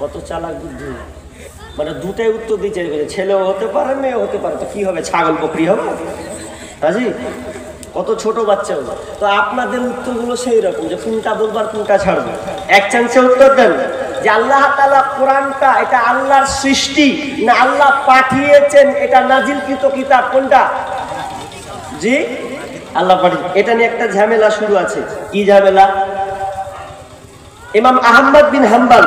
কত চালাক বুদ্ধি, মানে দুটাই উত্তর দিচ্ছে, ছেলেও হতে পারে মেয়েও হতে পারে, তো কি হবে, ছাগল বকরি হবে হাজি, কত ছোট বাচ্চা হলো। তো আপনাদের উত্তরগুলো সেই রকম যে কোনটা বলবার কোনটা ছাড়বে। এক চান্সে উত্তর দেন যে আল্লাহ তাআলা কোরআনটা এটা আল্লাহর সৃষ্টি না আল্লাহ পাঠিয়েছেন, এটা নাজিলকৃত কিতাব, কোনটা? জি আল্লাহ পাঠিয়ে। এটা নিয়ে একটা ঝামেলা শুরু আছে। কি ঝামেলা? ইমাম আহমদ বিন হাম্বল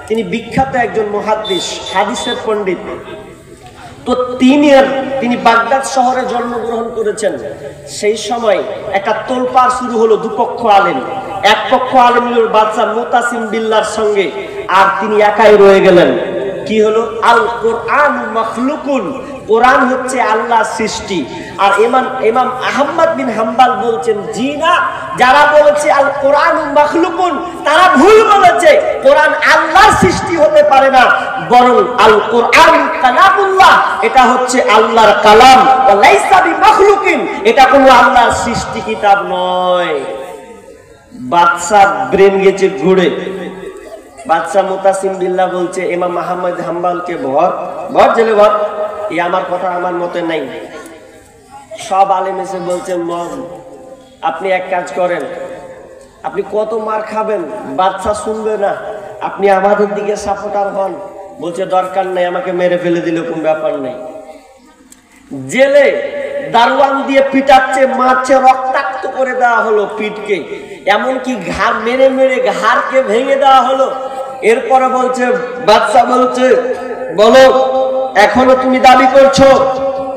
তিনি বিখ্যাত একজন মুহাদ্দিস, হাদিসের পণ্ডিত। তো তিনি বাগদাদ শহরে জন্মগ্রহণ করেছেন। সেই সময় একটা তোলপাড় শুরু হলো, দুপক্ষ আলেম। এক পক্ষ আলেম হলো বাদশা মুতাসিম বিল্লাহর সঙ্গে, আর তিনি একাই রয়ে গেলেন। কি হলো? আল কোরআন মাখলুকুন, কোরআন হচ্ছে আল্লাহর সৃষ্টি। আর ইমাম আহমদ বিন হাম্বল বলছেন জি না, যারা বলেছে আল কোরআন মাখলুকুন তারা ভুল বলেছে, কোরআন আল্লাহর সৃষ্টি হতে পারে না, বরং আল কোরআন কালামুল্লাহ, এটা হচ্ছে আল্লাহর কালাম, ওয়া লাইসা বিমাখলুকিন, এটা কোনো আল্লাহর সৃষ্টি কিতাব নয়। বাদশা ব্রেন গেছে ঘুরে। বাদশা মুতাসিম বিল্লাহ বলছে ইমাম আহমদ হাম্বলকে ভর জেলে ভর, এই আমার কথা আমার মতে নাই। সব আলেম এসে বলছেন আপনি এক কাজ করেন, আপনি কত মার খাবেন, বাদশা শুনবে না, আপনি আমাদের দিকে সাপোর্টার হন। বলছে দরকার নেই, আমাকে মেরে ফেলে দিলে কোন ব্যাপার নেই। জেলে দারোয়ান দিয়ে পিটাচ্ছে, মারছে, রক্তাক্ত করে দেওয়া হলো পিঠকে, এমনকি ঘাড় মেরে মেরে ঘাড়কে ভেঙে দেওয়া হলো। এরপরে বলছে, বাদশা বলছে বলো এখনো তুমি দাবি করছো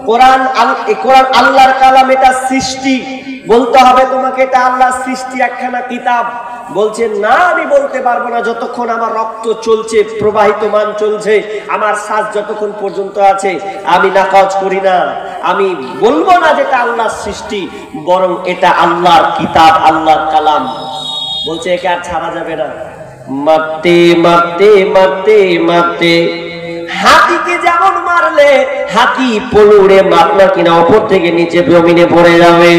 কোরআন আল্লাহর কালাম, এটা সৃষ্টি, বলতে হবে তোমাকে এটা আল্লাহর সৃষ্টি, একখানা কিতাব। বলছে না, আমি বলতে পারবো না, যতক্ষণ আমার রক্ত চলছে, প্রবাহিতমান চলছে, আমার শ্বাস যতক্ষণ পর্যন্ত আছে, আমি নাকচ করি না, আমি বলবো না যেটা আল্লাহর সৃষ্টি, বরং এটা আল্লাহর কিতাব, আল্লাহর কালাম। বলছে একে আর ছাড়া যাবে না। মারতে মারতে মারতে মারতে হাতিকে যেমন মারলে হাতি পলুড়ে মারলো কিনা উপর থেকে নিচে জমিনে পড়ে যাবে,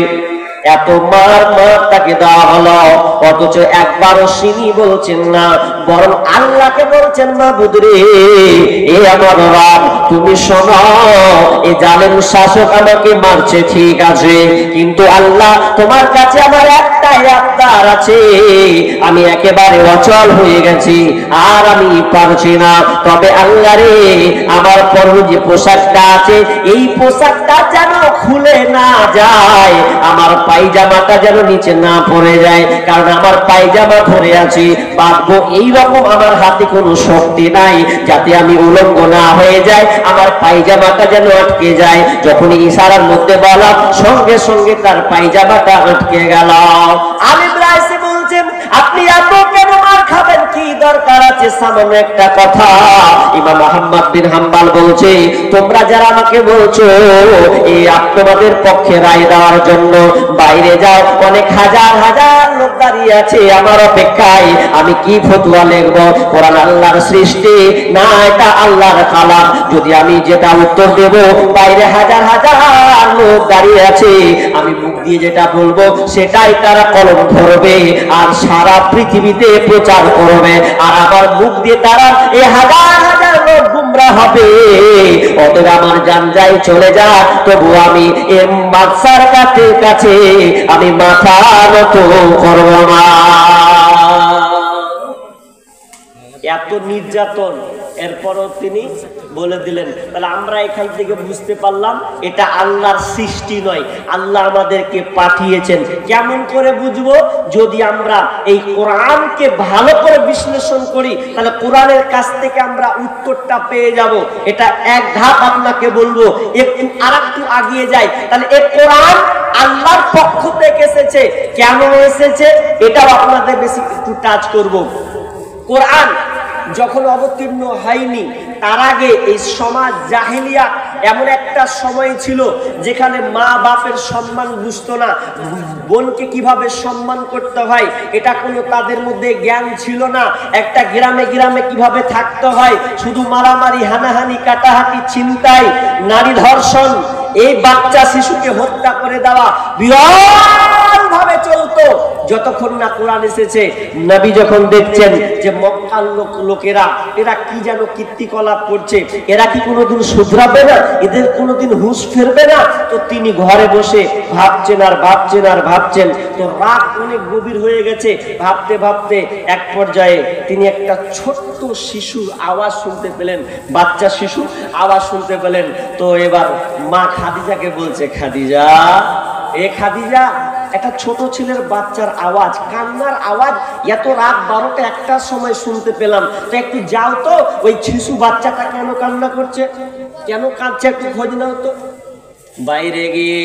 এত মার তাকে দেওয়া হলো, অথচ একবারও তিনি বলছেন না, বরং আল্লাহকে বলছেন মাবুদ রে, এ আমার রব তুমি শোনো, এই জালেম শাসক আমাকে মারছে ঠিক আছে, কিন্তু আল্লাহ তোমার কাছে আমার একটাই আবদার আছে, আমি একেবারে অচল হয়ে গেছি, আর আমি পারছি না, তবে আল্লাহ রে আমার পরনে যে পোশাকটা আছে এই পোশাকটা যেন খুলে না যায়, আমার পায়জামাটা যেন নিচে না পড়ে যায়, কারণ আমার পায়জামা ধরে আছি, বাঁধবো এইরকম আমার হাতে কোনো শক্তি নাই যাতে আমি উলঙ্গ না হয়ে যায়, আমার পায়জামাটা যেন আটকে যায়। যখন ইশারার মধ্যে বলা, সঙ্গে সঙ্গে তার পায়জামাটা আটকে গেল। আলিম রাইসি বলছেন আপনি এত কেন মার খাবেন, কি দরকার আছে, সামান্য একটা কথা। ইমাম আহমদ বিন হাম্বল বলছে তোমরা যারা আমাকে বলছো এই তোমাদের পক্ষে রায় দেওয়ার জন্য বাইরে যাও, অনেক হাজার হাজার লোক দাঁড়িয়ে আছে আমার অপেক্ষায়, আমি কি ফতোয়া লিখবো, কোরআন আল্লাহর সৃষ্টি না এটা আল্লাহর কালাম, যদি আমি যেটা উত্তর দেব বাইরে হাজার হাজার লোক দাঁড়িয়ে আছে, আমি মুখ দিয়ে যেটা বলবো সেটাই তারা কলম ধরবে আর সারা পৃথিবীতে প্রচার করবে, আর আমার মুখ দিয়ে তারা এই হাজার হাজার লোক গুমরা হবে, অতএব আমার জান যাই চলে যা, তবু আমি এই বাদশার কাছে আমি মাথা নত করব না। এত নির্যাতন, এরপরও তিনি বলে দিলেন। তাহলে আমরা এখান থেকে বুঝতে পারলাম এটা আল্লাহর সৃষ্টি নয়, আল্লাহ আমাদেরকে পাঠিয়েছেন। কেমন করে বুঝবো? যদি আমরা এই কোরআনকে ভালো করে বিশ্লেষণ করি, তাহলে কোরআনের কাছ থেকে আমরা উত্তরটা পেয়ে যাব। এটা এক ধাপ আপনাকে বলবো, একটু আরেকটু আগিয়ে যায়, তাহলে এই কোরআন আল্লাহর পক্ষ থেকে এসেছে, কেন এসেছে এটাও আপনাদের বেশি একটু টাচ করব। কোরআন যখন অবতীর্ণ হয়নি তার আগে এই সমাজ জাহেলিয়া এমন একটা সময় ছিল যেখানে মা বাপের সম্মান বুঝতো না, বোনকে কিভাবে সম্মান করতে হয় এটা কোনো তাদের মধ্যে জ্ঞান ছিল না, একটা গ্রামে গ্রামে কিভাবে থাকতে হয় শুধু মারামারি, হানাহানি, কাটাহাটি, ছিনতাই, নারী ধর্ষণ, এই বাচ্চা শিশুকে হত্যা করে দেওয়া বিরল ভাবে চলতো, যতক্ষণ না কোরআন এসেছে। নবী যখন দেখছেন যে মক্কার লোকেরা এরা কি যেন কীর্তিকলাপ করছে, এরা কি কোনোদিন শুধরাবে না, এদের কোনোদিন হুঁশ ফিরবে না। তো তিনি ঘরে বসে ভাবছেন আর ভাবছেন আর ভাবছেন। তো রাত অনেক গভীর হয়ে গেছে, ভাবতে ভাবতে এক পর্যায়ে তিনি একটা ছোট্ট শিশুর আওয়াজ শুনতে পেলেন, বাচ্চা শিশু আওয়াজ শুনতে পেলেন। তো এবার মা খাদিজাকে বলছে, খাদিজা, এ খাদিজা, একটা ছোট ছেলের বাচ্চার আওয়াজ, কান্নার আওয়াজ এত রাত 12টা 1টার সময় শুনতে পেলাম, তো একটু যাও তো ওই শিশু বাচ্চাটা কেন কান্না করছে, কেন কাঁদছে, একটু খোঁজ নাও তো। বাইরে গিয়ে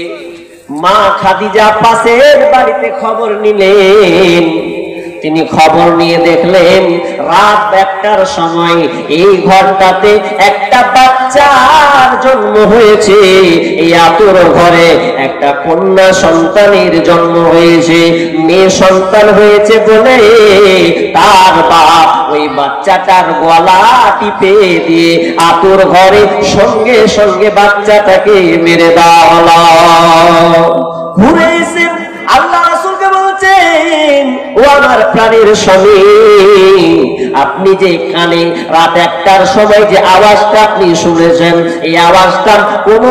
মা খাদিজা পাশের বাড়িতে খবর নিলেন। তিনি খবর নিয়ে দেখলেন রাত 1টার সময় এই ঘরটাতে একটা বাচ্চার জন্ম হয়েছে। এই আতুর ঘরে একটা কন্যা সন্তানের জন্ম হয়েছে। মেয়ে সন্তান হয়েছে বলে তার বাপ ওই বাচ্চাটার গলা টিপে দিয়ে আতুর ঘরে সঙ্গে সঙ্গে বাচ্চাটাকে মেরে দেওয়া হলো। ঘুরে এসে আল্লাহ রাসূলকে বলছেন, ও আমার প্রাণের স্বামী, আপনি যে কানে রাত 1টার সময় যে আওয়াজটা আপনি শুনেছেন, এই আওয়াজটা কোন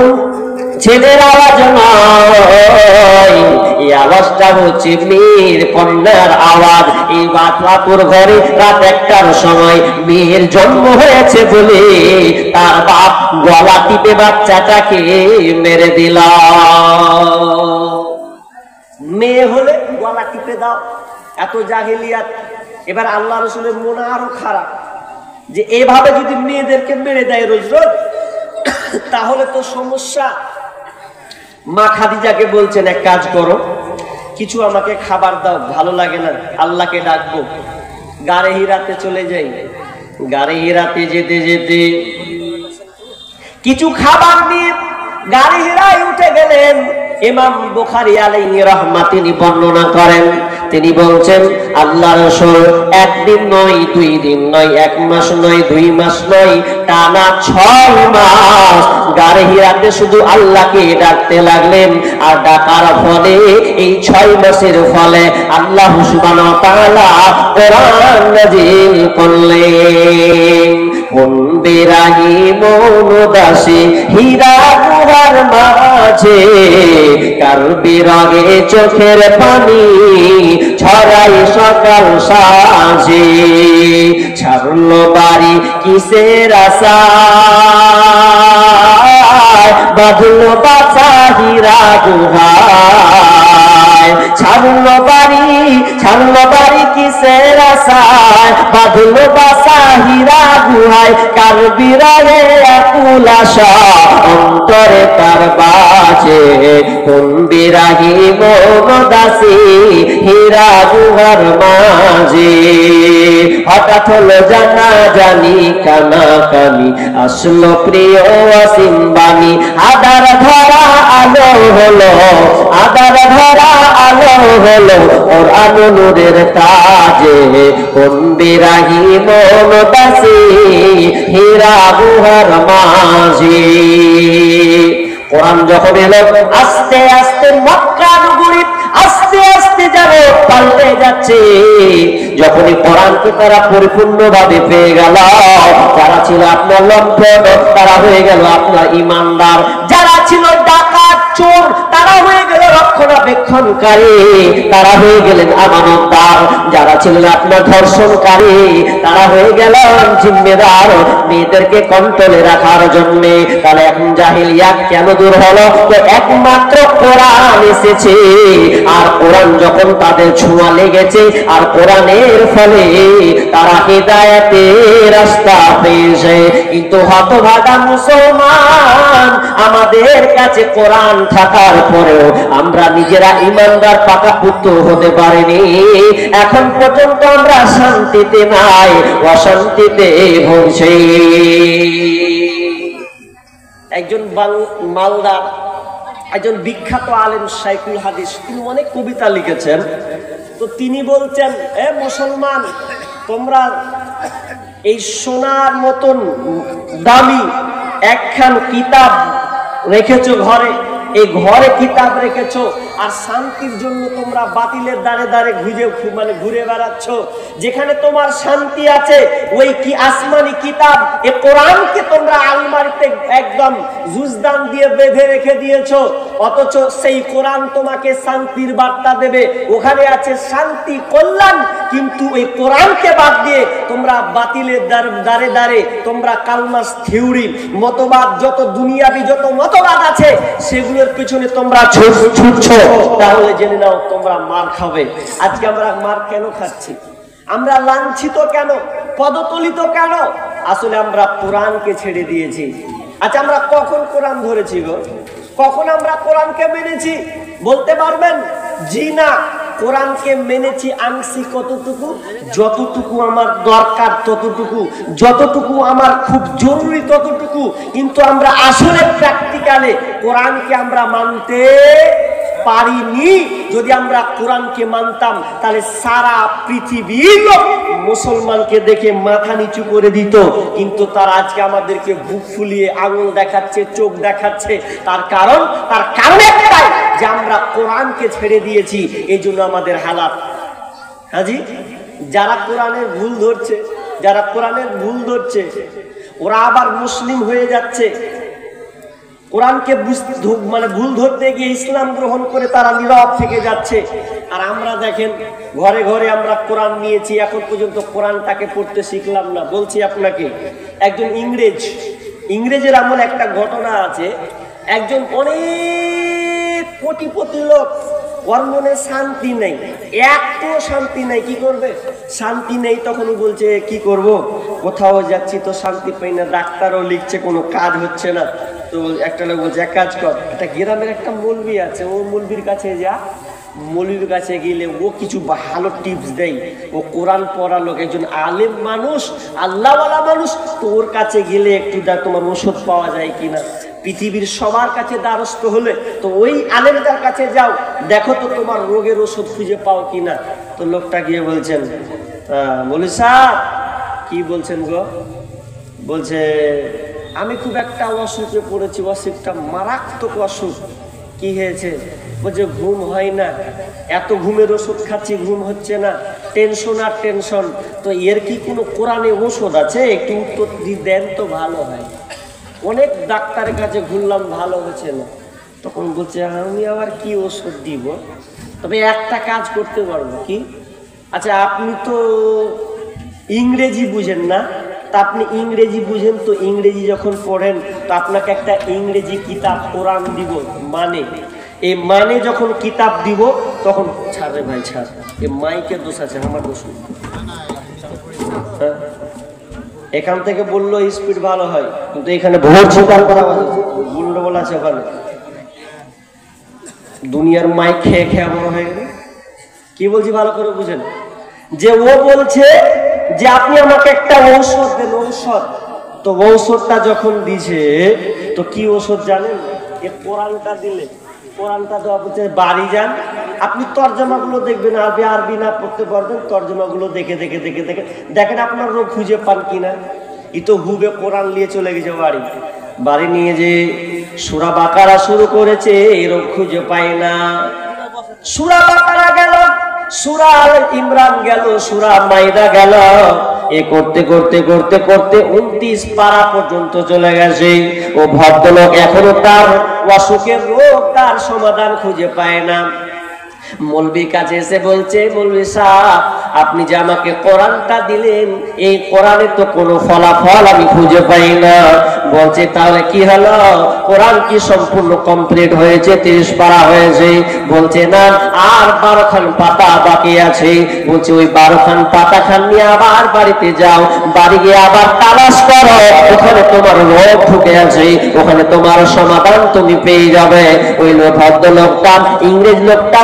ছেলের আওয়াজ নয়, এই আওয়াজটা হচ্ছে মেয়ের কন্যার আওয়াজ। এই বাচ্চার ঘরে রাত 1টার সময় মেয়ের জন্ম হয়েছে বলে তার বাপ গলা টিপে বাচ্চাটাকে মেরে দিল। মেয়ে হলে গলা টিপে দাও, এত জাহেলিয়াত। এবার আল্লাহ রাসূলের মন আরো খারাপ, যে এভাবে যদি মেয়েদেরকে মেরে দেয় রোজ রোজ তাহলে তো সমস্যা। মা খাদিজাকে বলছেন, এক কাজ করো, কিছু আমাকে খাবার দাও, ভালো লাগে না, আল্লাহকে ডাকবো। গারে হিরাতে চলে যাই। গারে হিরাতে যেতে যেতে কিছু খাবার নিয়ে গারে হিরায় উঠে গেলেন। ইমাম বুখারী আলাইহি রাহমাত তিনি বর্ণনা করেন, তিনি বলছেন আল্লাহর রাসূল একদিন নয়, 2 দিন নয়, 1 মাস নয়, 2 মাস নয়, টানা 6 মাস গারে হিরাতে শুধু আল্লাহকে ডাকতে লাগলেন। আর ডাকার ফলে এই 6 মাসের ফলে আল্লাহ সুবহানাহু ওয়া তাআলা কোরআন নাযিল করলেন। কোন বিরাগী মন দাসী হীরা গুহার মাঝে, কার বিরাগে চোখের পানি ছড়াই সকাল সাঁঝে, ছাড়লো বাড়ি কিসের আশায়, বাঁধলো বাসা হীরা গুহায়, ছাড়লো বাড়ি কিসের আশায়, বাঁধলো বাসা হীরা গুহায়, কার বিরাগে আকুল আশা অন্তরে তার বাজে, কোন বিরাগী মন দাসী হীরা গুহার মাঝে। হঠাৎ হলো জানা জানি কানা কানি, আসলো প্রিয় অসীম বাণী, আধার ধরা আলো হলো, আধার ধরা আলো হলো ওর আলো নূরের তাজে, কোন বিরাগী মন দাসী হীরা গুহার মাঝে। কোরআন যখন এলো আস্তে আস্তে মক্কা নগরী আস্তে আস্তে যেন পাল্টে যাচ্ছে। যখনই কোরআনকে তারা পরিপূর্ণভাবে পেয়ে গেল, যারা ছিল আপনার লম্পট তারা হয়ে গেল আপনার ইমানদার, যারা ছিল ডাকাত চোর তারা হয়ে গেল রক্ষণাবেক্ষণকারী, তারা হয়ে গেলেন আমানতদার, যারা ছিলেন আপনার ধর্ষণকারী তারা হয়ে গেল জিম্মেদার মেয়েদেরকে কন্ট্রোলে রাখার জন্য। তাহলে এখন জাহেলিয়াত কেন দূর হলো? তো একমাত্র কোরআন এসেছে, আর কোরআন যখন তাদের ছোঁয়া লেগেছে আর কোরআনের ফলে তারা হেদায়েতের রাস্তা পেয়েছে। কিন্তু হতভাগা মুসলমান, আমাদের কাছে কোরআন থাকার পরেও আমরা নিজেরা ইমানদার পাকাপোক্ত হতে পারিনি। এখন পর্যন্ত আমরা শান্তিতে নাই, অশান্তিতে ভুগছি। একজন মালদার একজন বিখ্যাত আলেম শাইখুল হাদিস, তিনি অনেক কবিতা লিখেছেন। তো তিনি বলছেন, এ মুসলমান, তোমরা এই সোনার মতন দামি একখান কিতাব রেখেছো ঘরে, এই ঘরে কিতাব রেখেছো, আর শান্তির জন্য তোমরা বাতিলের দ্বারে দ্বারে ঘুরে বেড়াচ্ছ। যেখানে তোমার শান্তি আছে ওই কি আসমানি কিতাব এ কোরআনকে তোমরা আলমারিতে একদম জুজদান দিয়ে বেঁধে রেখে দিয়েছো, অথচ সেই কোরআন তোমাকে শান্তির বার্তা দেবে, ওখানে আছে শান্তি কল্যাণ। কিন্তু ওই কোরআনকে বাদ দিয়ে তোমরা বাতিলের দ্বারে দ্বারে তোমরা কালমাস থিওরি মতবাদ, যত দুনিয়াবি যত মতবাদ আছে সেগুলোর পিছনে তোমরা ছুটছো। তাহলে জেনে নাও তোমরা মার খাবে। আজকে আমরা মার কেন খাচ্ছি? আমরা লাঞ্ছিত কেন, পদতলিত কেন? আসলে আমরা কোরআনকে ছেড়ে দিয়েছি। আচ্ছা, আমরা কখন কোরআন ধরেছি গো? কখন আমরা কোরআনকে মেনেছি বলতে পারবেন? জি না, কোরআনকে মেনেছি আংশিক কতটুকু, যতটুকু আমার দরকার ততটুকু, যতটুকু আমার খুব জরুরি ততটুকু। কিন্তু আমরা আসলে প্র্যাকটিক্যালে কোরআনকে আমরা মানতে পারিনি। যদি আমরা কোরআনকে মানতাম তাহলে সারা পৃথিবীর লোক মুসলমানকে দেখে মাথা নিচু করে দিত। কিন্তু তারা আজকে আমাদেরকে বুক ফুলিয়ে আঙুল দেখাচ্ছে, চোখ দেখাচ্ছে। তার কারণ একটাই, যে আমরা কোরআনকে ছেড়ে দিয়েছি, এই জন্য আমাদের হালাত। হাজি, যারা কোরআনের ভুল ধরছে ওরা আবার মুসলিম হয়ে যাচ্ছে। কোরআনকে ভুল ধরতে গিয়ে ইসলাম গ্রহণ করে তারা নীরব থেকে যাচ্ছে। আর আমরা দেখেন ঘরে ঘরে আমরা কোরআন নিয়েছি, এখন পর্যন্ত কোরআনটাকে পড়তে শিখলাম না। বলছি আপনাকে, একজন ইংরেজের এমন একটা ঘটনা আছে। একজন অনেক কোটিপতি লোক, ওর মনে শান্তি নেই, একটু শান্তি নেই। কি করবে? শান্তি নেই। তখন বলছে কি করব, কোথাও যাচ্ছি তো শান্তি পাই না, ডাক্তারও লিখছে কোনো কাজ হচ্ছে না। তো একটা লোক বলছে এক কাজ কর, একটা গ্রামের একটা মৌলবি আছে, ও মৌলবির কাছে যা। মৌলবির কাছে গেলে ও কিছু ভালো টিপস দেয়। ও কোরআন পড়া লোক, একজন আলেম মানুষ, আল্লাহওয়ালা মানুষ। তো ওর কাছে গেলে একটু তোমার ওষুধ পাওয়া যায় কিনা। পৃথিবীর সবার কাছে দ্বারস্থ হলে তো ওই আলেমদের কাছে যাও, দেখো তো তোমার রোগের ওষুধ খুঁজে পাও কিনা। তো লোকটা গিয়ে বলছেন, বলি স্যার কি বলছেন গো? বলছে আমি খুব একটা অসুখে পড়েছি, অসুখটা মারাত্মক অসুখ। কি হয়েছে? বলছে ঘুম হয় না, এত ঘুমের ওষুধ খাচ্ছি ঘুম হচ্ছে না, টেনশন আর টেনশন। তো এর কি কোনো কোরআনে ওষুধ আছে? একটু উত্তর দেন তো ভালো হয়। অনেক ডাক্তারের কাছে ঘুরলাম, ভালো হচ্ছে না। তখন বলছে আমি আবার কি ওষুধ দিব, তবে একটা কাজ করতে পারবো। কি? আচ্ছা, আপনি তো ইংরেজি বুঝেন না, তা আপনি ইংরেজি বুঝেন তো ইংরেজি যখন পড়েন তো আপনাকে একটা ইংরেজি কিতাব কোরআন দিব, মানে এই মানে যখন কিতাব দিব তখন ছাড় রে ভাই ছাড়, এ মাইকের দোষ আছে, আমার দোষ নেই। হ্যাঁ, এখান থেকে বললো স্পিড ভালো হয়, কিন্তু এখানে ভোর ছোটার করা গুন্ডগোল আছে। ওখানে দুনিয়ার মাইক খেয়ে খেয়ে বড় হয়ে গেল। কি বলছি ভালো করে বুঝেন। যে ও বলছে যে আপনি আমাকে একটা ঔষধ দেন, ঔষধ। তো ঔষধটা যখন দিছে তো কি ওষুধ জানেন? এ কোরআনটা দিলে, কোরআনটা দেওয়া বলছে বাড়ি যান, আপনি তর্জমাগুলো দেখবেন, আরবি না পড়তে পারবেন, তর্জমাগুলো দেখে দেখে দেখে দেখে দেখেন আপনার রোগ খুঁজে পান কিনা। ই তো হুবে কোরআন নিয়ে চলে গেছে বাড়ি নিয়ে যে সূরা বাকারা শুরু করেছে, এই রোগ খুঁজে পায় না। সূরা বাকারা গেল, সূরা আল ইমরান গেল, সূরা মাইদা গেল, এ করতে করতে করতে করতে 29 পারা পর্যন্ত চলে গেছে। ও ভদ্রলোক এখনো তার অসুখের রোগ, তার সমাধান খুঁজে পায় না। মৌলবীর কাছে এসে বলছে, মৌলবী সাহেব আপনি যে আমাকে কোরআনটা দিলেন, এই কোরআনে তো কোনো ফলাফল আমি খুঁজে পাই না। বলছে তাহলে কি হলো? কোরআন কি সম্পূর্ণ কমপ্লিট হয়েছে? 30 পারা হয়েছে? বলছে না, আর 12 খান পাতা বাকি আছে। বলছে ওই 12 খান পাতা খান নিয়ে আবার বাড়িতে যাও, বাড়ি গিয়ে আবার তালাশ করো, ওখানে তোমার রোগ ঢুকে আছে, ওখানে তোমার সমাধান তুমি পেয়ে যাবে। ওই ভদ্রলোকটা, ইংরেজ লোকটা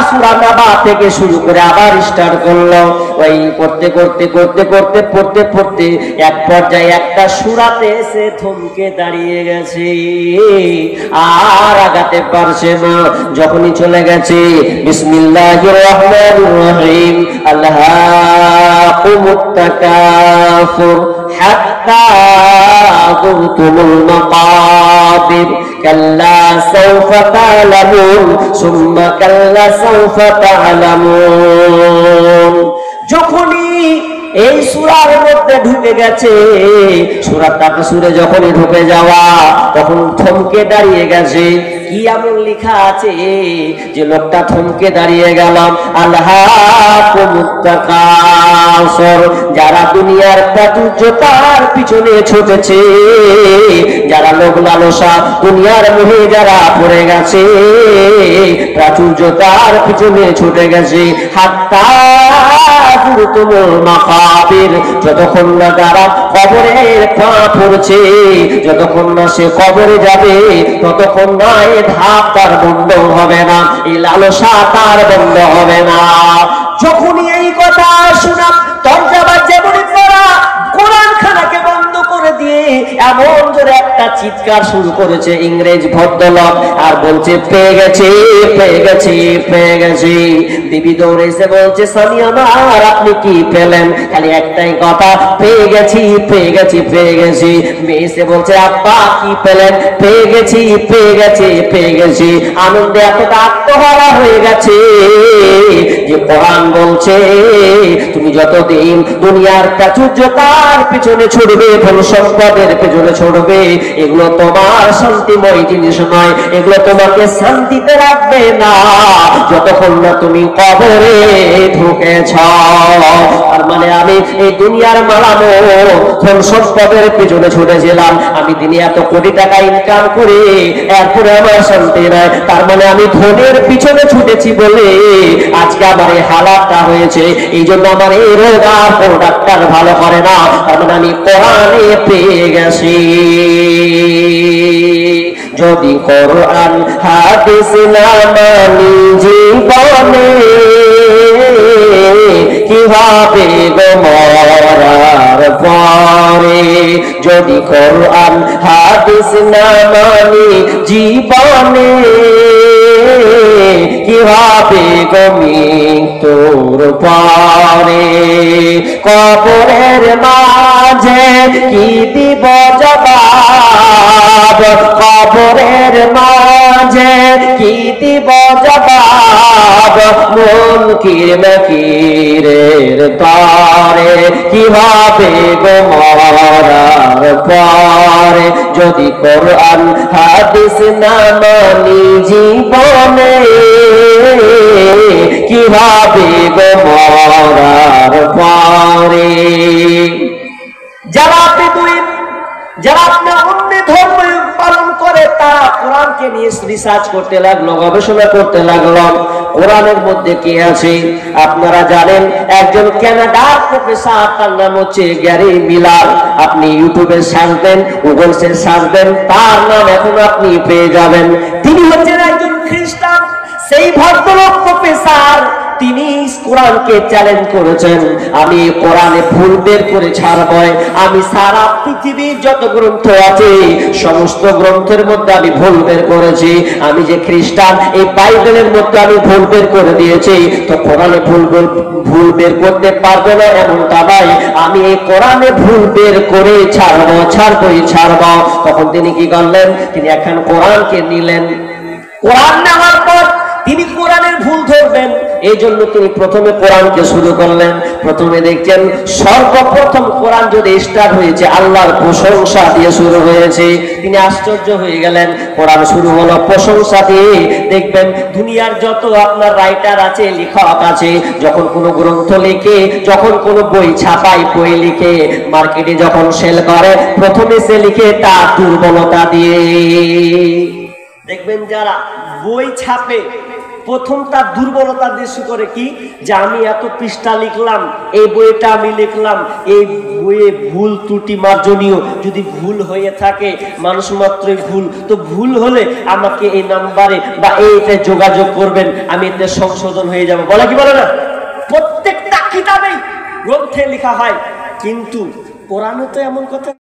সূরা নাবা থেকে শুরু করে আবার স্টার্ট করলো। ওই পড়তে করতে করতে করতে পড়তে পড়তে এক পর্যায়ে একটা সূরাতে এসে থমকে দাঁড়িয়ে গেছে, আর আগাতে পারছে না। যখনই চলে গেছে বিসমিল্লাহির রহমানির রহিম, আল্লাহুমুত তাকাসুর হাত্তা হাত্তা যুরতুমুল মাকাবির কাল্লা সাওফা তা'লামুন সুম্মা কাল্লা সাওফা তা'লামুন। যখনই এই সূরার মধ্যে ঢুকে গেছে, সূরা তাকাসুরে যখনই ঢুকে যাওয়া তখন থমকে দাঁড়িয়ে গেছে। কি এমন লেখা আছে যে লোকটা থমকে দাঁড়িয়ে গেল? আল্লাহুম্মুত তাকাসুর, যারা দুনিয়ার প্রাচুর্যতার পিছনে ছুটেছে, যারা লোভ লালসা দুনিয়ার মোহে যারা পড়ে গেছে, প্রাচুর্যতার পিছনে ছুটে গেছে, হাত্তা যুরতুমুল মাকাবির, যতক্ষণ না তারা কবরের পা পড়ছে, যতক্ষণ না সে কবরে যাবে, ততক্ষণ না এই ধাপ তার বন্ধ হবে না, এই লালসা তার বন্ধ হবে না। যখনই এই কথা শোনা দরজা যেমনই পড়া, কোরআন খানাকে বন্ধ করে দিয়ে এমন জোরে একটা চিৎকার শুরু করেছে ইংরেজ ভদ্রলোক, আর বলছে পেয়ে গেছি পেয়ে গেছি পেয়ে গেছি। বিবি দৌড়ে এসে বলছে স্বামী আমার আপনি কি পেলেন? খালি একটাই কথা, পেয়ে গেছি পেয়ে গেছি পেয়ে গেছি। মেয়ে এসে বলছে আব্বা কি পেলেন? পেয়ে গেছি পেয়ে গেছি পেয়ে গেছি। আনন্দে এতটা আত্মহারা হয়ে গেছে যে কোরআন বলছে তুমি যতদিন দুনিয়ার প্রাচুর্যতার পিছনে ছুটবে, ধন সম্পদের পেছনে ছুটবে, এগুলো তোমার শান্তিময় জিনিস নয়, এগুলো তোমাকে শান্তিতে রাখবে না যতক্ষণ না তুমি কবরে ঢুকেছ। আর মানে আমি এই দুনিয়ার মালানো ধন সম্পদের পেছনে ছুটেছিলাম, আমি দিনে এত কোটি টাকা ইনকাম করে এরপরে আমার শান্তি নাই, তার মানে আমি ধনের পিছনে ছুটেছি বলে আজকে আমার এই হালাতটা হয়েছে, এই জন্য আমার এই রোগ আর কোনো ডাক্তার ভালো করে না, তার মানে আমি কোরআনে পেয়ে গেছি। যদি কোরআন হাদিস না মানি জীবনে কিভাবে গো মরার পরে, যদি কোরআন হাদিস না মানি জীবনে কিভাবে গো মৃত্যুর পরে, কবরের মাঝে কি দিব জবাব, কবরের মাঝে কি দিব জবাব, মুনকির নাকিরের তরে কিভাবে গো মরার পরে, যদি কোরআন হাদিস না মানি জীবনে কিভাবে গো মরার পরে। যারা বেদুইন, যারা আপনার অন্য ধর্ম পালন করে, তারা কোরআনকে নিয়ে রিসার্চ করতে লাগলো, গবেষণা করতে লাগলো কোরআনের মধ্যে কি আছে। আপনারা জানেন একজন কানাডার প্রফেসর, তার নাম হচ্ছে গ্যারি মিলার। আপনি ইউটিউবে সার্চ দেন, গুগলে সার্চ দেন, তার নাম এখন আপনি পেয়ে যাবেন। তিনি হচ্ছেন একজন খ্রিস্টান। সেই ভদ্রলোক প্রফেসর তিনি কোরআনকে চ্যালেঞ্জ করেছেন, আমি কোরআনে ভুল বের করে ছাড়ব, আমি সারা পৃথিবীর যত গ্রন্থ আছে সমস্ত গ্রন্থের মধ্যে আমি ভুল বের করেছি, আমি যে খ্রিস্টান এই বাইবেলের মধ্যে আমি ভুল বের করে দিয়েছি, তো কোরআনে ভুল বের করতে পারবে না এমনটা নয়, আমি এই কোরআনে ভুল বের করে ছাড়বই ছাড়ব। তখন তিনি কি করলেন? তিনি এখন কোরআনকে নিলেন। কোরআন নেওয়ার পর তিনি কোরআনের ভুল ধরবেন, এই জন্য তিনি প্রথমে কোরআনকে শুরু করলেন। প্রথমে দেখছেন সর্বপ্রথম কোরআন যদি স্টার্ট হয়েছে আল্লাহর প্রশংসা দিয়ে শুরু হয়েছে, তিনি আশ্চর্য হয়ে গেলেন। কোরআন শুরু হলো প্রশংসা দিয়ে। দেখবেন দুনিয়ার যত আপনার রাইটার আছে, লেখক আছে, যখন কোনো গ্রন্থ লিখে, যখন কোনো বই ছাপায়, বই লিখে মার্কেটে যখন সেল করে, প্রথমে সে লিখে তার দুর্বলতা দিয়ে। দেখবেন যারা বই ছাপে প্রথম তার দুর্বলতা দিয়ে শুরু করে কি, যে আমি এত পৃষ্ঠা লিখলাম, এই বইটা আমি লিখলাম, এই বইয়ে ভুল ত্রুটি মার্জনীয়, যদি ভুল হয়ে থাকে মানুষ মাত্রই ভুল, তো ভুল হলে আমাকে এই নাম্বারে বা এইটা যোগাযোগ করবেন, আমি এতে সংশোধন হয়ে যাব, বলে কি বলে না? প্রত্যেকটা কিতাবেই গ্রন্থে লেখা হয়, কিন্তু কোরআনে তো এমন কথা